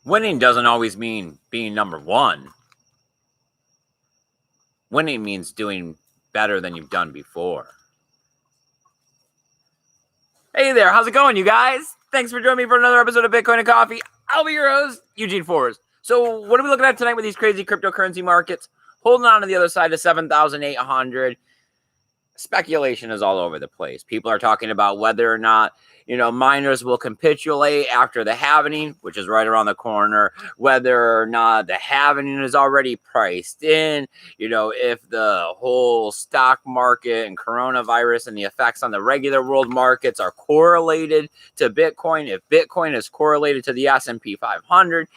Winning doesn't always mean being number one. Winning means doing better than you've done before. Hey there, how's it going, you guys? Thanks for joining me for another episode of Bitcoin and Coffee. I'll be your host, Eugene Forrest. So, what are we looking at tonight with these crazy cryptocurrency markets? Holding on to the other side to 7,800. Speculation is all over the place. People are talking about whether or not, miners will capitulate after the halvening, which is right around the corner, whether or not the halvening is already priced in, if the whole stock market and coronavirus and the effects on the regular world markets are correlated to Bitcoin, if Bitcoin is correlated to the S&P 500.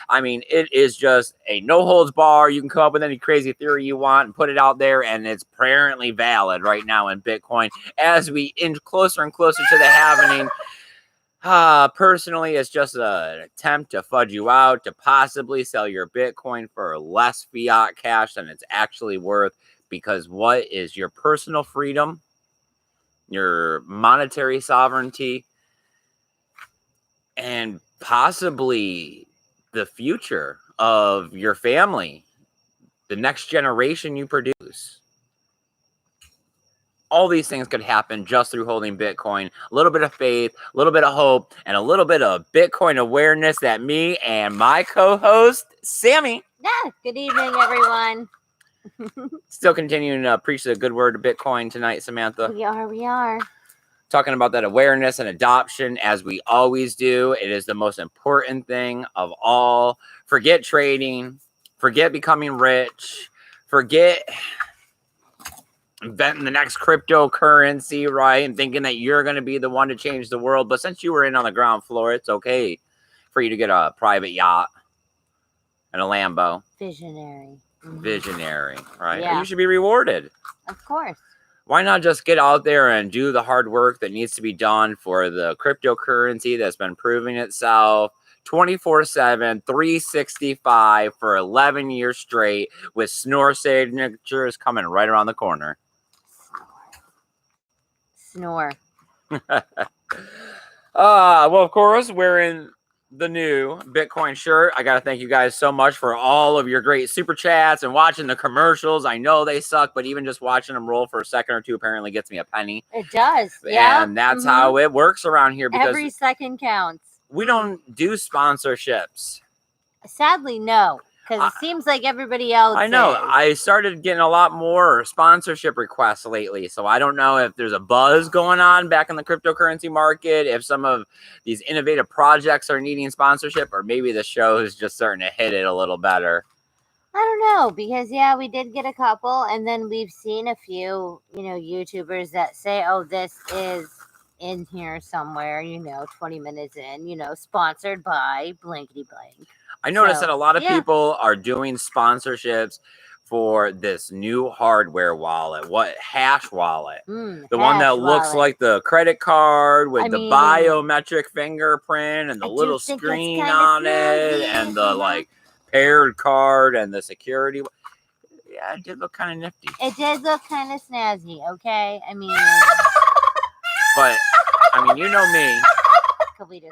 I mean, it is just a no-holds bar. You can come up with any crazy theory you want and put it out there, and it's apparently valid right now in Bitcoin. As we inch closer and closer to the halvening, personally, it's just an attempt to fudge you out, to possibly sell your Bitcoin for less fiat cash than it's actually worth, because what is your personal freedom, your monetary sovereignty, and possibly the future of your family, the next generation you produce. All these things could happen just through holding Bitcoin. A little bit of faith, a little bit of hope, and a little bit of Bitcoin awareness that me and my co-host, Sammy. Yeah, good evening, everyone. Still continuing to preach the good word of Bitcoin tonight, Samantha. We are. Talking about that awareness and adoption as we always do. It is the most important thing of all. Forget trading. Forget becoming rich. Forget inventing the next cryptocurrency, right? And thinking that you're going to be the one to change the world. But since you were in on the ground floor, it's okay for you to get a private yacht and a Lambo. Visionary, right? Yeah. You should be rewarded. Of course. Why not just get out there and do the hard work that needs to be done for the cryptocurrency that's been proving itself 24/7, 365 for 11 years straight, with snore signatures coming right around the corner. Snore. Well, of course, we're in the new Bitcoin shirt. I got to thank you guys so much for all of your great super chats and watching the commercials. I know they suck, but even just watching them roll for a second or two apparently gets me a penny. It does. Yeah. And that's how it works around here, because every second counts. We don't do sponsorships. Sadly, no. Because it seems like everybody else I know. is. I started getting a lot more sponsorship requests lately. So I don't know if there's a buzz going on back in the cryptocurrency market, if some of these innovative projects are needing sponsorship, or maybe the show is just starting to hit it a little better. I don't know, because, we did get a couple, and then we've seen a few, YouTubers that say, oh, this is in here somewhere, 20 minutes in, sponsored by blankety blank. I noticed that a lot of people are doing sponsorships for this new hardware wallet. What? Hash wallet. The one that looks like the credit card with the biometric fingerprint and the little screen on it and the paired card and the security. Yeah, it did look kind of nifty. It did look kind of snazzy, okay? But, you know me. Kalita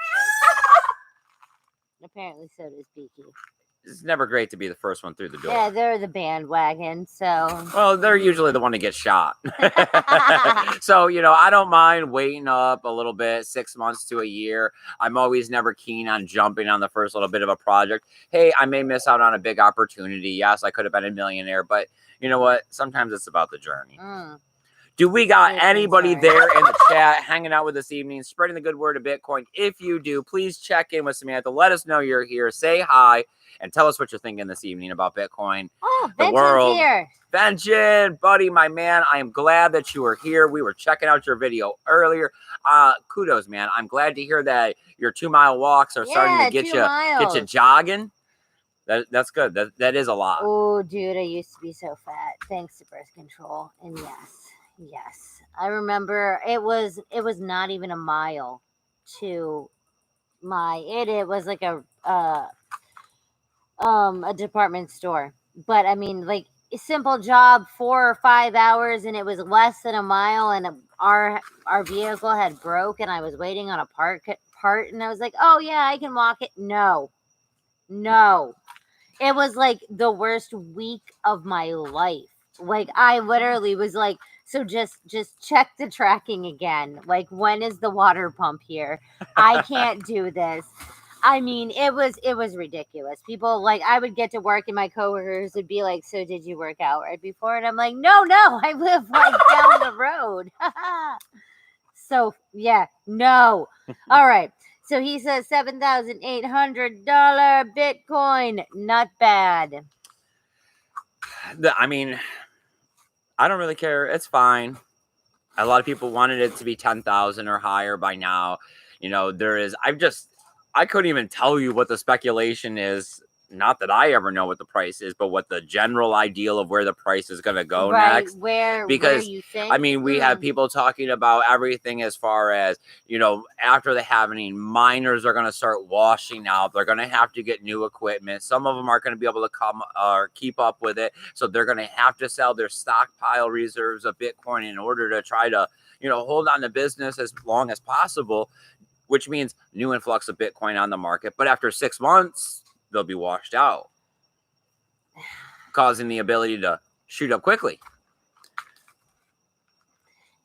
apparently so does Beaky. It's never great to be the first one through the door. Yeah, they're the bandwagon, so. Well, they're usually the one to get shot. So, I don't mind waiting up a little bit, 6 months to a year. I'm always never keen on jumping on the first little bit of a project. Hey, I may miss out on a big opportunity. Yes, I could have been a millionaire, but you know what? Sometimes it's about the journey. Do we got anybody there in the chat hanging out with us this evening, spreading the good word of Bitcoin? If you do, please check in with Samantha. Let us know you're here. Say hi and tell us what you're thinking this evening about Bitcoin, the world. Here. Benjamin, buddy, my man, I am glad that you were here. We were checking out your video earlier. Kudos, man. I'm glad to hear that your 2-mile walks are starting to get you jogging. That's good. That is a lot. Oh, dude, I used to be so fat thanks to birth control. And yes, I remember it was not even a mile to it was like a department store, but a simple job, 4 or 5 hours, and it was less than a mile, and our vehicle had broke, and I was waiting on a part, and I was like, oh yeah, I can walk it. No, No. It was like the worst week of my life. Like I literally was like, so just check the tracking again. Like when is the water pump here? I can't do this. I mean, it was ridiculous. People like I would get to work and my coworkers would be like, "So did you work out right before?" And I'm like, "No, I live like down the road." So yeah, no. All right. So he says $7,800 Bitcoin. Not bad. I mean, I don't really care. It's fine. A lot of people wanted it to be 10,000 or higher by now. You know, I couldn't even tell you what the speculation is. Not that I ever know what the price is, but what the general ideal of where the price is going to go next. Where Because you think? I mean, we have people talking about everything as far as, you know, after the halving, miners are going to start washing out. They're going to have to get new equipment. Some of them aren't going to be able to come or keep up with it. So they're going to have to sell their stockpile reserves of Bitcoin in order to try to, you know, hold on to business as long as possible, which means new influx of Bitcoin on the market. But after 6 months, they'll be washed out, causing the ability to shoot up quickly.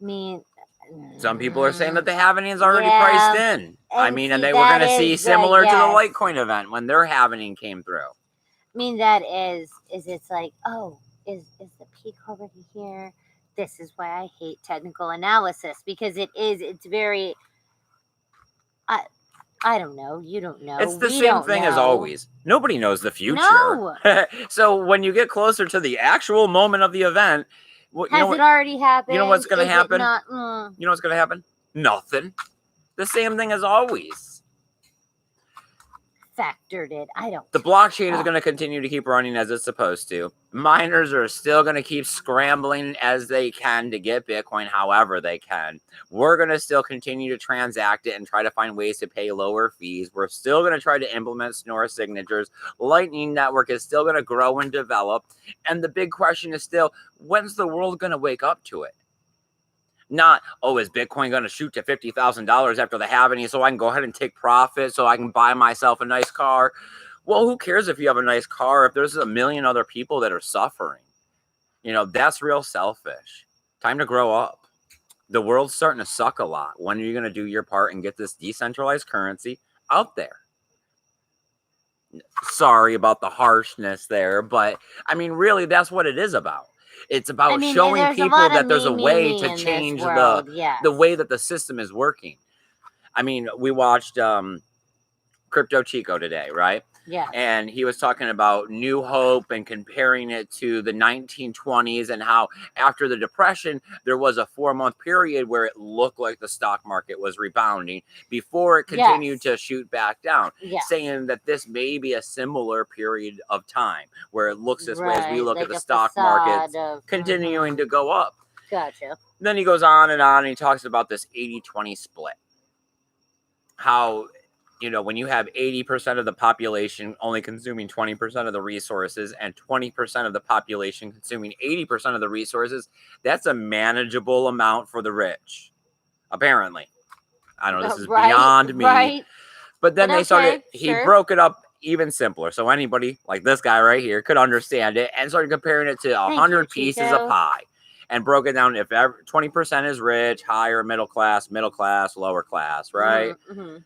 I mean, some people are saying that the halving is already priced in. I mean, and we're going to see similar to the Litecoin event when their halving came through. I mean, that is it's like, oh, is the peak already here? This is why I hate technical analysis, because it's very, I don't know. You don't know. It's the same thing as always. Nobody knows the future. No. So when you get closer to the actual moment of the event, it already happened? You know what's going to happen? You know what's going to happen? Nothing. The same thing as always. Factored it. I don't. The blockchain is going to continue to keep running as it's supposed to. Miners are still going to keep scrambling as they can to get Bitcoin however they can. We're going to still continue to transact it and try to find ways to pay lower fees. We're still going to try to implement Schnorr signatures. Lightning Network is still going to grow and develop. And the big question is still, when's the world going to wake up to it? Not, oh, is Bitcoin going to shoot to $50,000 after the halving so I can go ahead and take profit so I can buy myself a nice car? Well, who cares if you have a nice car if there's a million other people that are suffering? You know, that's real selfish. Time to grow up. The world's starting to suck a lot. When are you going to do your part and get this decentralized currency out there? Sorry about the harshness there, but I mean, really, that's what it is about. It's about showing people that there's a way to change the way that the system is working. I mean, we watched Crypto Chico today, right? Yeah. And he was talking about New Hope and comparing it to the 1920s and how after the Depression, there was a 4-month period where it looked like the stock market was rebounding before it continued to shoot back down, saying that this may be a similar period of time where it looks this way as we look at the stock market continuing to go up. Gotcha. Then he goes on and he talks about this 80-20 split. How, you know, when you have 80% of the population only consuming 20% of the resources and 20% of the population consuming 80% of the resources, that's a manageable amount for the rich. Apparently. I don't know, this is beyond me. Right. But then he broke it up even simpler. So anybody like this guy right here could understand it and started comparing it to 100 pieces of pie and broke it down. If 20% is rich, higher, middle class, lower class, right? Mm-hmm.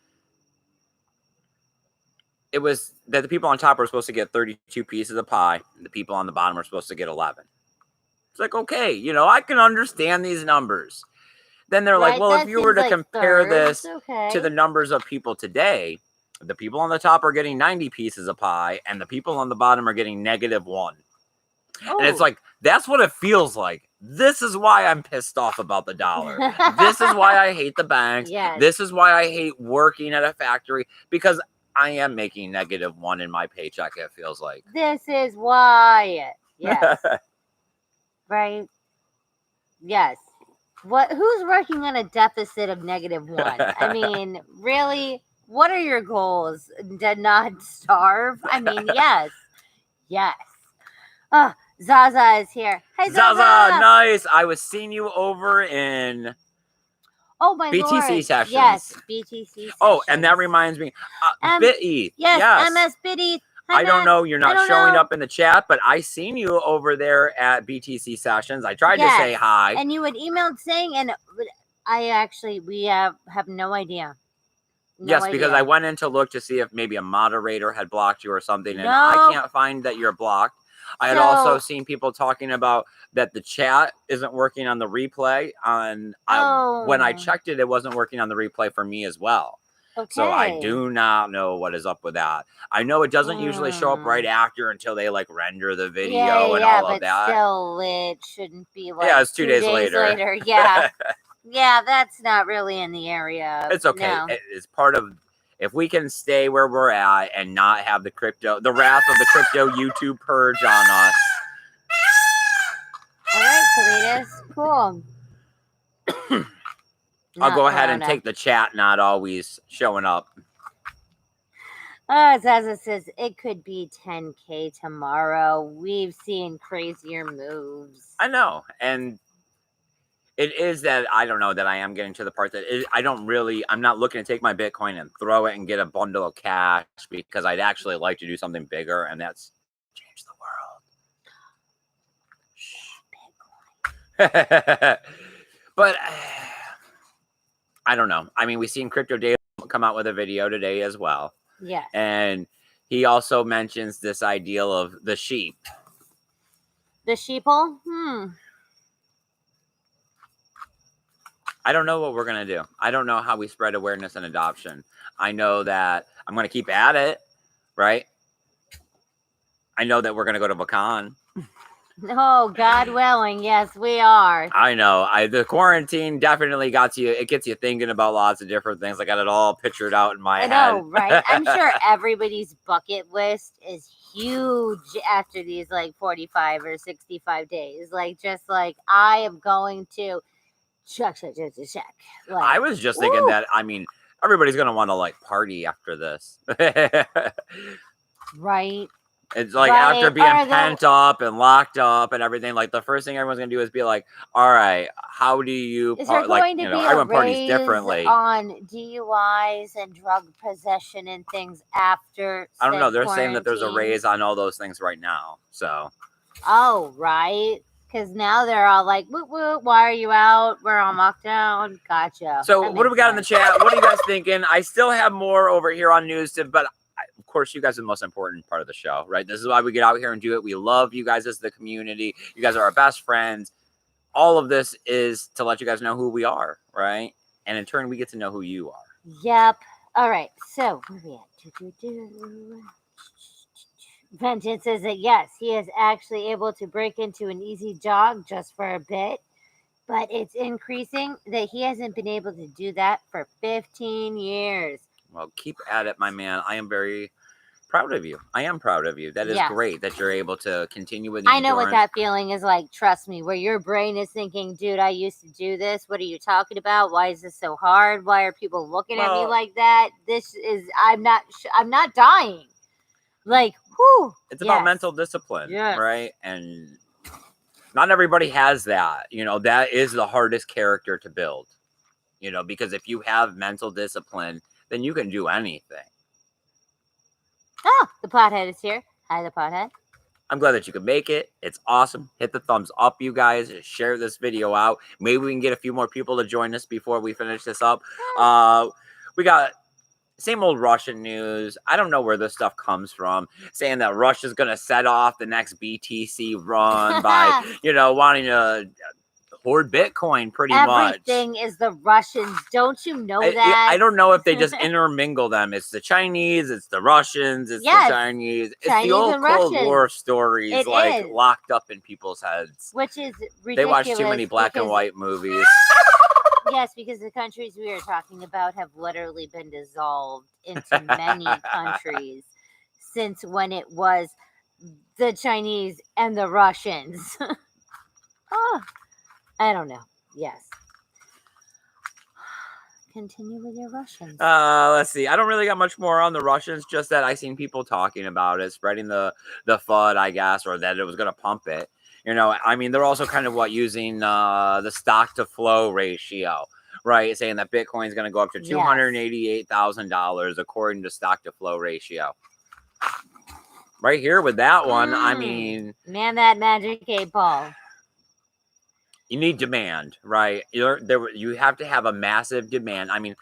It was that the people on top are supposed to get 32 pieces of pie, and the people on the bottom are supposed to get 11. It's like, okay, you know, I can understand these numbers. Then they're like, well, if you were to compare this to the numbers of people today, the people on the top are getting 90 pieces of pie, and the people on the bottom are getting -1. And it's like, that's what it feels like. This is why I'm pissed off about the dollar. This is why I hate the banks. This is why I hate working at a factory, because I am making -1 in my paycheck, it feels like. This is why. Yes. Right? Yes. Who's working on a deficit of -1? I mean, really? What are your goals? To not starve? I mean, yes. Yes. Oh, Zaza is here. Hey, Zaza, nice. I was seeing you over in BTC sessions. Yes, BTC sessions. Oh, and that reminds me, BitE. Yes, MS BitE. I don't know. You're not showing know. up in the chat, but I seen you over there at BTC sessions. I tried to say hi. And you had emailed saying, and we have no idea. Yes, because I went in to look to see if maybe a moderator had blocked you or something, and I can't find that you're blocked. I had also seen people talking about that the chat isn't working on the replay. When I checked it, it wasn't working on the replay for me as well. Okay. So I do not know what is up with that. I know it doesn't usually show up right after until they like render the video and all of that. Yeah, but still, it shouldn't be like it's 2 days later. Yeah. Yeah, that's not really in the area. It's okay. No. It's part of, if we can stay where we're at and not have the wrath of the crypto YouTube purge on us. All right, Kalidas, cool. I'll go ahead and take the chat not always showing up. Zaza says it could be 10K tomorrow. We've seen crazier moves. I know. And it is that I don't know that I am getting to the part that I'm not looking to take my Bitcoin and throw it and get a bundle of cash, because I'd actually like to do something bigger, and that's change the world. But I don't know. I mean, we've seen Crypto Daily come out with a video today as well. Yeah. And he also mentions this ideal of the sheep. The sheeple? I don't know what we're going to do. I don't know how we spread awareness and adoption. I know that I'm going to keep at it, right? I know that we're going to go to Wakaan. Oh, God willing. Yes, we are. I know. The quarantine definitely gets you thinking about lots of different things. I got it all pictured out in my head. I know, right? I'm sure everybody's bucket list is huge after these like 45 or 65 days. Like, just like, I am going to check. Like, I was just thinking that, I mean, everybody's going to want to like party after this. Right. It's like after being pent up and locked up and everything, like the first thing everyone's gonna do is be like, "All right, how do you?" Is there going to be everyone parties differently on DUIs and drug possession and things after? I don't know. They're saying that there's a raise on all those things right now. So. Oh, right. Because now they're all like, "Whoop whoop! Why are you out? We're on lockdown." Gotcha. So what do we got in the chat? What are you guys thinking? I still have more over here on news, but. Of course, you guys are the most important part of the show, right? This is why we get out here and do it. We love you guys as the community. You guys are our best friends. All of this is to let you guys know who we are, right? And in turn, we get to know who you are. Yep. All right. So, where are we at? Vengeance says that, yes, he is actually able to break into an easy jog just for a bit, but it's increasing that he hasn't been able to do that for 15 years. Well, keep at it, my man. I am very proud of you. I am proud of you. That is great that you're able to continue with the I know what that feeling is like. Trust me, where your brain is thinking, dude, I used to do this. What are you talking about? Why is this so hard? Why are people looking at me like that? I'm not dying. Like, whew. It's about mental discipline, right? And not everybody has that. You know, that is the hardest character to build, you know, because if you have mental discipline, then you can do anything. Oh, the pothead is here. Hi, the pothead. I'm glad that you could make it. It's awesome. Hit the thumbs up, you guys. Share this video out. Maybe we can get a few more people to join us before we finish this up. We got same old Russian news. I don't know where this stuff comes from. Saying that Russia's going to set off the next BTC run by, you know, wanting to hoard Bitcoin pretty much. Everything is the Russians. Don't you know that? I don't know if they just intermingle them. It's the Chinese, it's the Russians, it's the Chinese. It's the old Cold War stories locked up in people's heads. Which is ridiculous. They watch too many black and white movies. Yes, because the countries we are talking about have literally been dissolved into many countries since when it was the Chinese and the Russians. I don't know. Yes. Continue with your Russians. Let's see. I don't really got much more on the Russians, just that I seen people talking about it, spreading the FUD, I guess, or that it was going to pump it. You know, I mean, they're also kind of using the stock to flow ratio, right? Saying that Bitcoin is going to go up to $288,000 according to stock to flow ratio. right here with that one, I mean, man, that magic 8 ball. You need demand, right? You have to have a massive demand. I mean,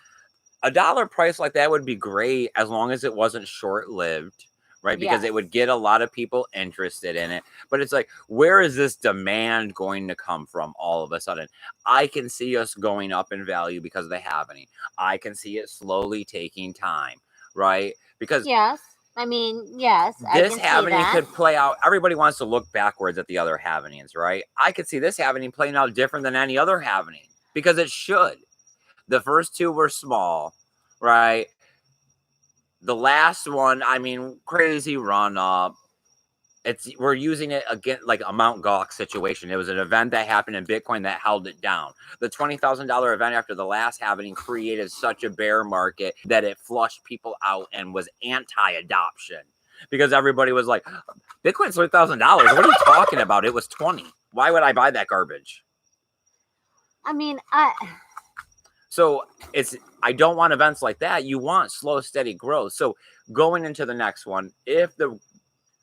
a dollar price like that would be great as long as it wasn't short-lived, right? Because it would get a lot of people interested in it. But it's like, where is this demand going to come from all of a sudden? I can see us going up in value because of the halvening. I can see it slowly taking time, right? Because yes, I mean, yes, this I can see halvening that. could play out. Everybody wants to look backwards at the other halvenings, right? I could see this halvening playing out different than any other halvening because it should. The first two were small, right? The last one, I mean, crazy run up. We're using it again like a Mount Gox situation. It was an event that happened in Bitcoin that held it down. The $20,000 event after the last halving created such a bear market that it flushed people out and was anti-adoption because everybody was like, Bitcoin's $3,000. What are you talking about? It was 20. Why would I buy that garbage? I mean, So I don't want events like that. You want slow, steady growth. So going into the next one, if the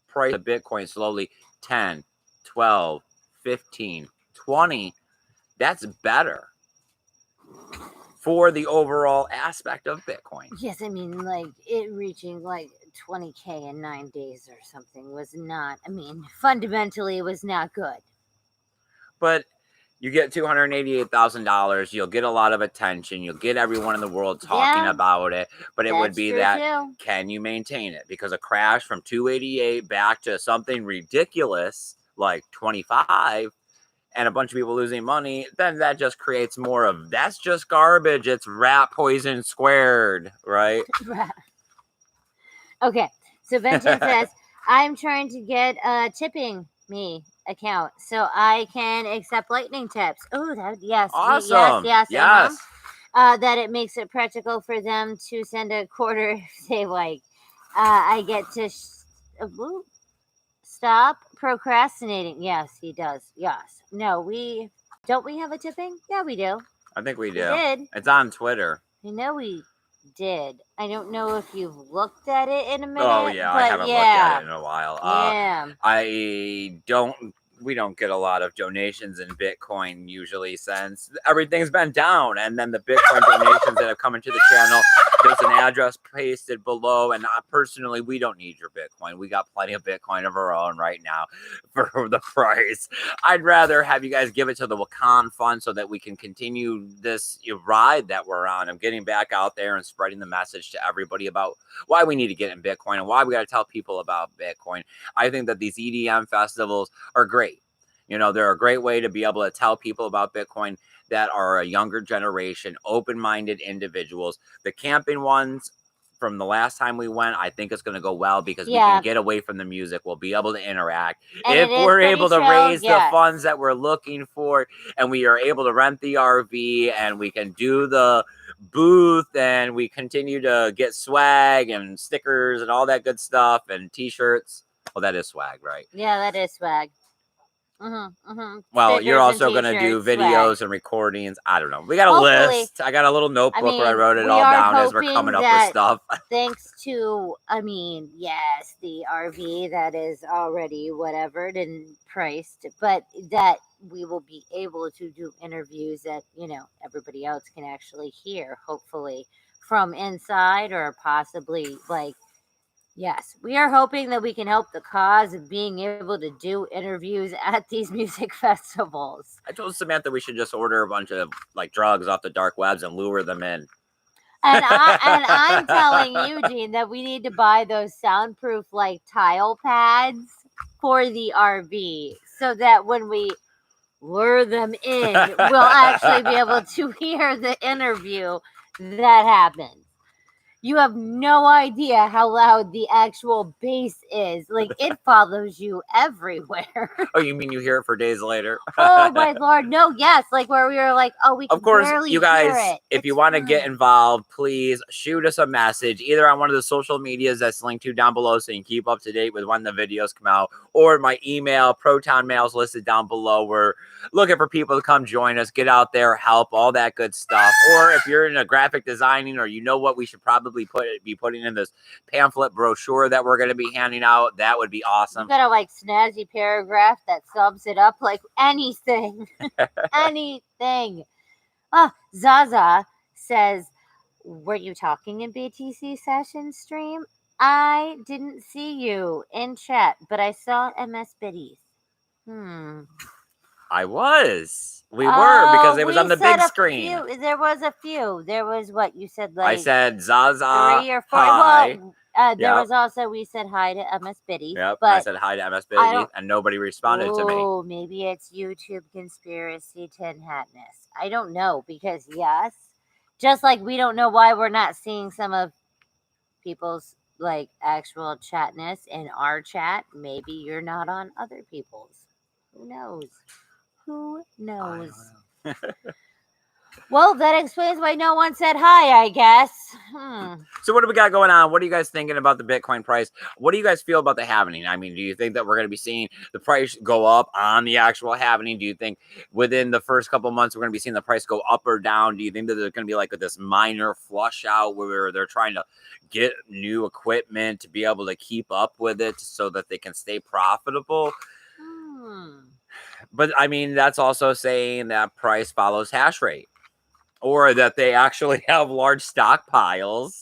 price of Bitcoin slowly 10, 12, 15, 20, that's better for the overall aspect of Bitcoin. yes, I mean, like it reaching like 20K in 9 days or something was not, I mean, fundamentally it was not good. But you get $288,000, you'll get a lot of attention, you'll get everyone in the world talking about it, but it would be that, can you maintain it? Because a crash from 288 back to something ridiculous like 25 and a bunch of people losing money, then that just creates more of, that's just garbage. It's rat poison squared, right? Okay, so Benton says, I'm trying to get tipping me account so I can accept lightning tips. Oh, that yes, awesome. Yes. That it makes it practical for them to send a quarter if they like. I get to stop procrastinating. Yes, he does. Yes. No, we have a tipping? Yeah, we do. I think we do. We did. It's on Twitter. I know we did. I don't know if you've looked at it in a minute. Oh yeah, I haven't looked at it in a while. We don't get a lot of donations in Bitcoin usually since everything's been down, and then the Bitcoin donations that have come into the channel, there's an address pasted below, and personally, we don't need your Bitcoin. We got plenty of Bitcoin of our own right now for the price. I'd rather have you guys give it to the Wakaan Fund so that we can continue this ride that we're on. I'm getting back out there and spreading the message to everybody about why we need to get in Bitcoin and why we got to tell people about Bitcoin. I think that these EDM festivals are great. You know, they're a great way to be able to tell people about Bitcoin that are a younger generation, open-minded individuals. The camping ones from the last time we went, I think it's going to go well because we can get away from the music. We'll be able to interact. And if we're able to raise the funds that we're looking for, and we are able to rent the RV, and we can do the booth, and we continue to get swag and stickers and all that good stuff and T-shirts. Well, that is swag, right? Yeah, that is swag. Well, stickers, you're also going to do videos and recordings. I don't know. We got a list. I got a little notebook where I wrote it all down as we're coming up with stuff. Thanks to, yes, the RV that is already whatevered and priced, but that we will be able to do interviews that, everybody else can actually hear, hopefully, from inside or possibly yes, we are hoping that we can help the cause of being able to do interviews at these music festivals. I told Samantha we should just order a bunch of drugs off the dark webs and lure them in. And I'm telling Eugene that we need to buy those soundproof tile pads for the RV so that when we lure them in, we'll actually be able to hear the interview that happens. You have no idea how loud the actual bass is. It follows you everywhere. Oh, you mean you hear it for days later? Oh, my Lord. No, yes. Where we were we can barely you guys, hear it. If you want to get involved, please shoot us a message, either on one of the social medias that's linked to down below so you can keep up to date with when the videos come out, or my email, Proton Mail's listed down below. We're looking for people to come join us, get out there, help, all that good stuff. Or if you're in a graphic designing or what we should probably probably be putting in this pamphlet brochure that we're going to be handing out. That would be awesome. You got a like snazzy paragraph that sums it up like anything. Anything. Oh, Zaza says, were you talking in BTC session stream? I didn't see you in chat, but I saw MS Biddies. I was. We were, because it was on the big screen. There was a few. There was what you said, like I said Zaza. 3 or 4. Hi. Well, there was also, we said hi to MS Biddies. Yep. But I said hi to MS Biddies, and nobody responded to me. Oh, maybe it's YouTube conspiracy tin hatness. I don't know, because yes, just like we don't know why we're not seeing some of people's like actual chatness in our chat. Maybe you're not on other people's. Who knows? Who knows? Well, that explains why no one said hi, I guess. So what do we got going on? What are you guys thinking about the Bitcoin price? What do you guys feel about the halvening? I mean, do you think that we're going to be seeing the price go up on the actual halvening? Do you think within the first couple months we're going to be seeing the price go up or down? Do you think that there's going to be like this minor flush out where they're trying to get new equipment to be able to keep up with it so that they can stay profitable? But I mean, that's also saying that price follows hash rate, or that they actually have large stockpiles.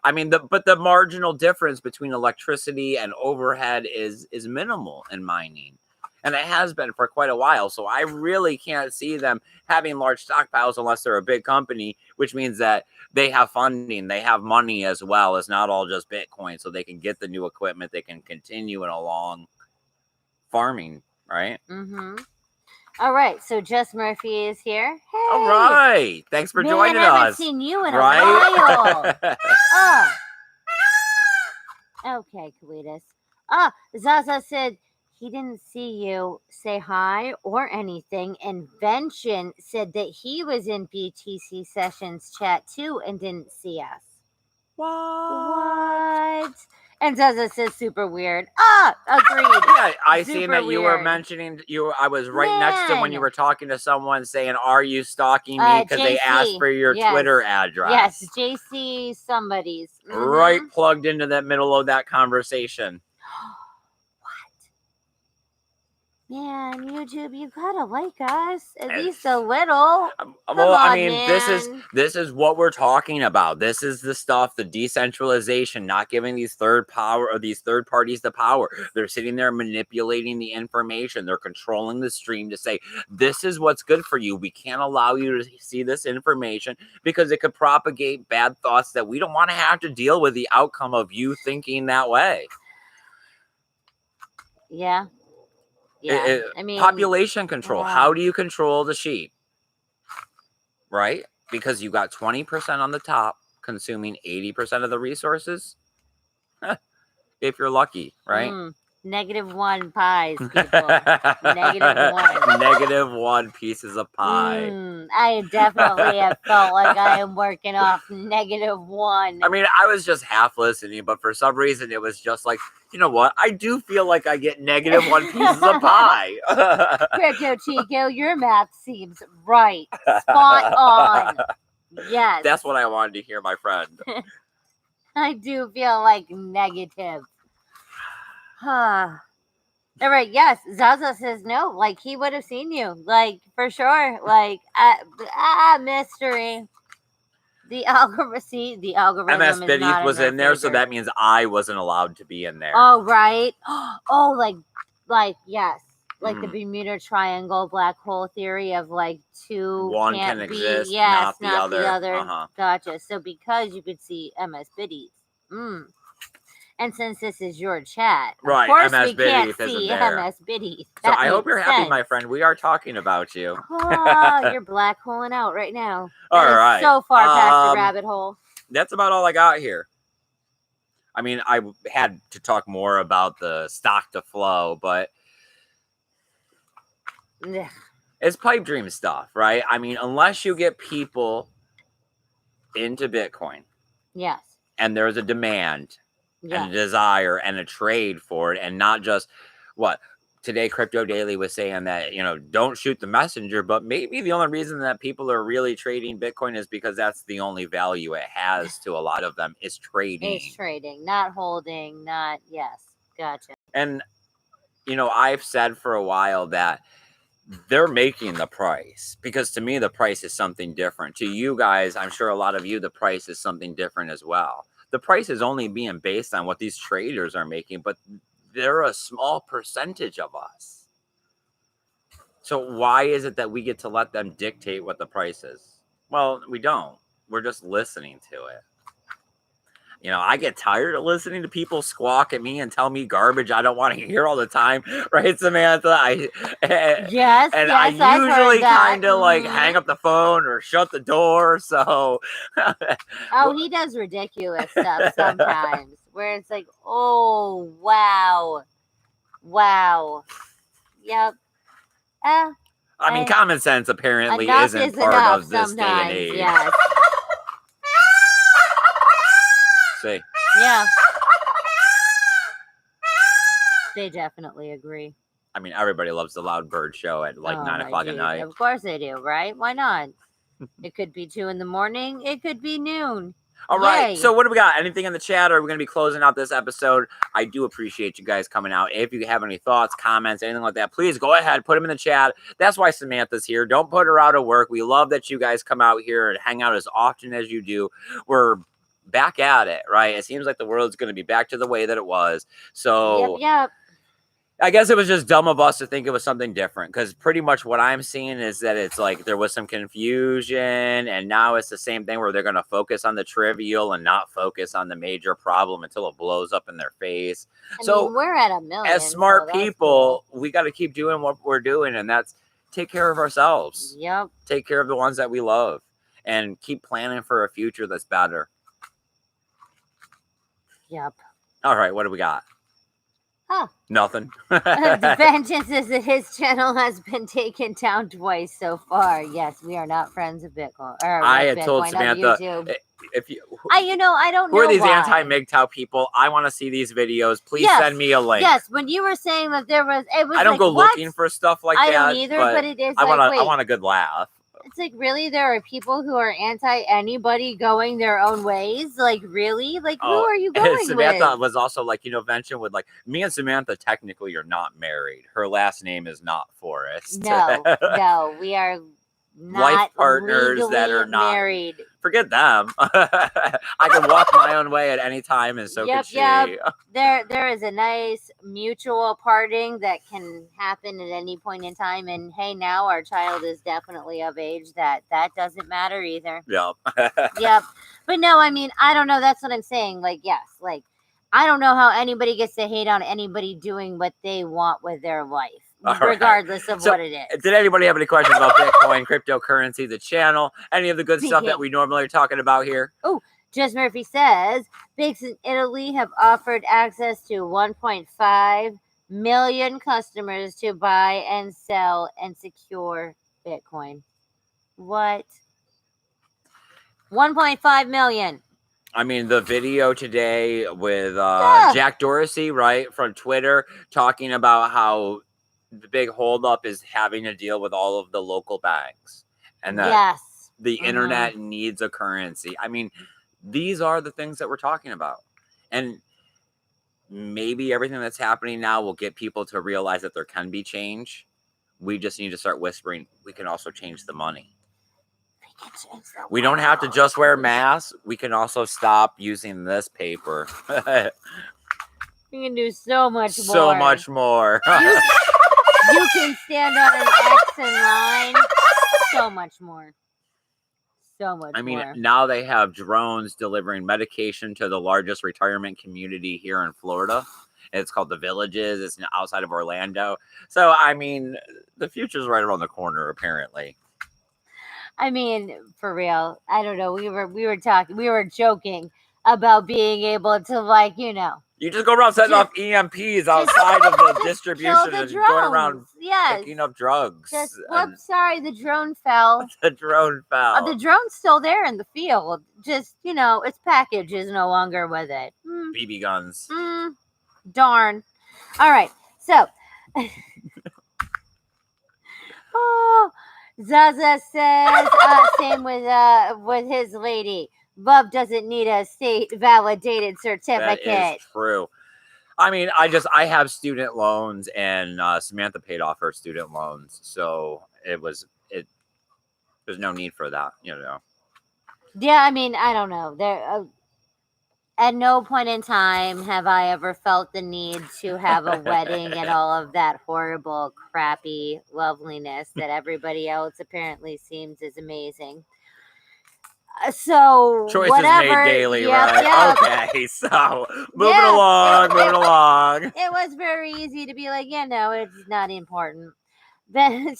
I mean, but the marginal difference between electricity and overhead is minimal in mining. And it has been for quite a while. So I really can't see them having large stockpiles unless they're a big company, which means that they have funding, they have money as well. It's not all just Bitcoin. So they can get the new equipment, they can continue in a long farming, right? All right, so Jess Murphy is here. Hey! All right, thanks for joining us. I haven't seen you in a while. Okay, Kalidas. Zaza said he didn't see you say hi or anything. Invention said that he was in BTC Sessions chat too and didn't see us. What? And Zaza says super weird. Agreed. Yeah, I seen that you were mentioning I was right next to when you were talking to someone saying, "Are you stalking me?" Because they asked for your Twitter address. Yes, JC somebody's. Right plugged into that middle of that conversation. Man, YouTube, you gotta like us at least a little. Well, I mean, this is what we're talking about. This is the stuff, the decentralization, not giving these third parties the power. They're sitting there manipulating the information. They're controlling the stream to say, this is what's good for you. We can't allow you to see this information because it could propagate bad thoughts that we don't want to have to deal with the outcome of you thinking that way. Yeah. Yeah, I mean, population control. How do you control the sheep? Right? Because you got 20% on the top consuming 80% of the resources. If you're lucky, right? -1 pies, people. -1. -1 pieces of pie. I definitely have felt like I am working off -1. I mean, I was just half listening, but for some reason it was just like, you know what? I do feel like I get -1 pieces of pie. Crypto Chico, your math seems right. Spot on. Yes. That's what I wanted to hear, my friend. I do feel like negative. All right, yes. Zaza says no. Like, he would have seen you. Like, for sure. Like, mystery. The algorithm. MS Biddies was in there, so that means I wasn't allowed to be in there. Oh, right. Oh, like yes. Like the Bermuda Triangle black hole theory of like one can't can exist, not the other. Gotcha. So because you could see MS Biddies. And since this is your chat, right, of course MS we Biddies can't see MS Biddies. So I hope you're happy, my friend. We are talking about you. You're black holing out right now. All right. So far past the rabbit hole. That's about all I got here. I mean, I had to talk more about the stock to flow, but it's pipe dream stuff, right? I mean, unless you get people into Bitcoin. Yes. And there's a demand. And a desire and a trade for it, and not just today Crypto Daily was saying that, don't shoot the messenger, but maybe the only reason that people are really trading Bitcoin is because that's the only value it has to a lot of them is trading. It's trading, not holding, yes. Gotcha. And, I've said for a while that they're making the price, because to me, the price is something different. To you guys, I'm sure a lot of you, the price is something different as well. The price is only being based on what these traders are making, but they're a small percentage of us. So why is it that we get to let them dictate what the price is? Well, we don't. We're just listening to it. I get tired of listening to people squawk at me and tell me garbage I don't want to hear all the time, right, Samantha? Yes, I usually kind of like hang up the phone or shut the door. So, he does ridiculous stuff sometimes, where it's like, oh wow, yep. I mean, common sense apparently isn't part of this day and age. Yes. See. Yeah. They definitely agree. I mean, everybody loves the loud bird show at 9 o'clock at night. Of course they do, right? Why not? It could be 2 a.m. It could be noon. All right. So what do we got? Anything in the chat? Or are we going to be closing out this episode? I do appreciate you guys coming out. If you have any thoughts, comments, anything like that, please go ahead, put them in the chat. That's why Samantha's here. Don't put her out of work. We love that you guys come out here and hang out as often as you do. We're back at it, right? It seems like the world's going to be back to the way that it was. So yep. I guess it was just dumb of us to think it was something different, because pretty much what I'm seeing is that it's like there was some confusion, and now it's the same thing where they're going to focus on the trivial and not focus on the major problem until it blows up in their face. I mean, we're at 1 million. As smart people, we got to keep doing what we're doing, and that's take care of ourselves. Yep. Take care of the ones that we love and keep planning for a future that's better. Yep. All right, what do we got? Huh. Nothing. The vengeance is that his channel has been taken down twice so far. Yes, we are not friends of Bitcoin. I had told Samantha, if you, I don't know. Who are these anti-MGTOW people? I want to see these videos. Please send me a link. Yes, when you were saying that it was. I don't go looking for stuff like that. I don't either, but it is. I want a good laugh. It's like, really, there are people who are anti anybody going their own ways. Like, really? Like, who are you going with? Samantha was also like, mentioned with like, me and Samantha technically are not married. Her last name is not Forrest. No, we are not life partners that are not married. Forget them. I can walk my own way at any time, and so can she. There is a nice mutual parting that can happen at any point in time. And hey, now our child is definitely of age. That doesn't matter either. Yep. But no, I mean, I don't know. That's what I'm saying. Like, yes, like I don't know how anybody gets to hate on anybody doing what they want with their life. Regardless of what it is. Did anybody have any questions about Bitcoin, cryptocurrency, the channel, any of the good stuff that we normally are talking about here? Oh, Jess Murphy says, banks in Italy have offered access to 1.5 million customers to buy and sell and secure Bitcoin. What? 1.5 million. I mean, the video today with Jack Dorsey, right, from Twitter, talking about how the big holdup is having to deal with all of the local banks, and that the internet needs a currency. I mean, these are the things that we're talking about. And maybe everything that's happening now will get people to realize that there can be change. We just need to start whispering, we can also change the money. We don't have to just wear masks. We can also stop using this paper. You can do so much more. So much more. You can stand on an X in line. So much more. So much more. I mean, now they have drones delivering medication to the largest retirement community here in Florida. It's called The Villages. It's outside of Orlando. So, I mean, the future's right around the corner, apparently. I mean, for real. I don't know. We were joking about being able to, like, You just go around setting off EMPs outside of the distribution and going around picking up drugs. Sorry, the drone fell. The drone fell. The drone's still there in the field. Just, its package is no longer with it. BB guns. Darn. All right. So, Oh, Zaza says same with his lady. Love doesn't need a state validated That is certificate. true. I mean, I have student loans, and Samantha paid off her student loans, so there's no need for that, you know. Yeah, I mean, I don't know. At no point in time have I ever felt the need to have a wedding and all of that horrible, crappy loveliness that everybody else apparently seems is amazing. So Choices whatever. made daily, Yep, right? yep. Okay, so moving Yeah, along. it was very easy to be like, yeah, no, it's not important. Then,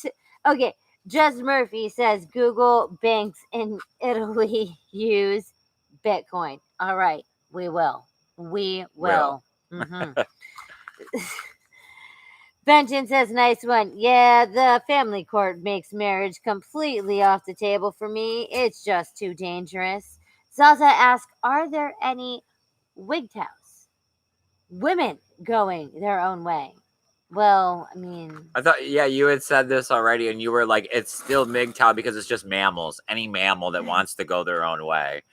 okay, Jess Murphy says Google banks in Italy use Bitcoin. All right, we will. We will. Mm-hmm. Benjamin says, nice one. Yeah, the family court makes marriage completely off the table for me. It's just too dangerous. Zaza asks, are there any wigtails? Women going their own way. Well, I mean, I thought, yeah, you had said this already, and you were like, it's still MGTOW because it's just mammals. Any mammal that wants to go their own way.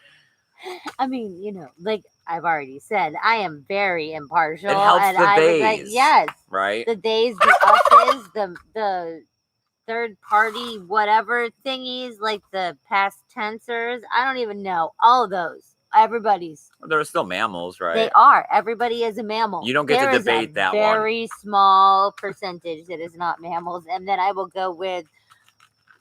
like I've already said, I am very impartial. It helps and the I was like, theys, yes, right? the theys, the us's, the third party, whatever thingies, like the past tensors. I don't even know. All of those. Everybody's. They're still mammals, right? They are. Everybody is a mammal. You don't get There to is a debate that one. very small percentage that is not mammals. And then I will go with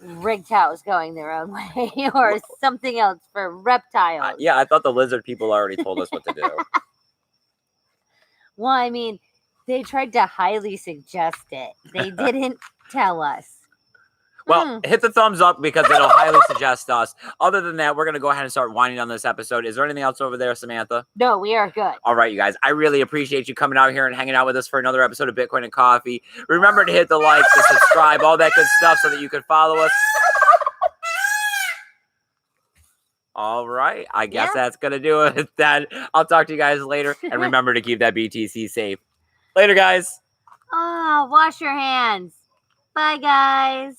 rigtails going their own way or something else for reptiles. Yeah, I thought the lizard people already told us what to do. Well, I mean, they tried to highly suggest it. They didn't tell us. Well, hit the thumbs up because it'll highly suggest us. Other than that, we're going to go ahead and start winding down this episode. Is there anything else over there, Samantha? No, we are good. All right, you guys. I really appreciate you coming out here and hanging out with us for another episode of Bitcoin and Coffee. Remember to hit the like, the subscribe, all that good stuff so that you can follow us. All right. I guess that's going to do it then. I'll talk to you guys later. And remember to keep that BTC safe. Later, guys. Oh, wash your hands. Bye, guys.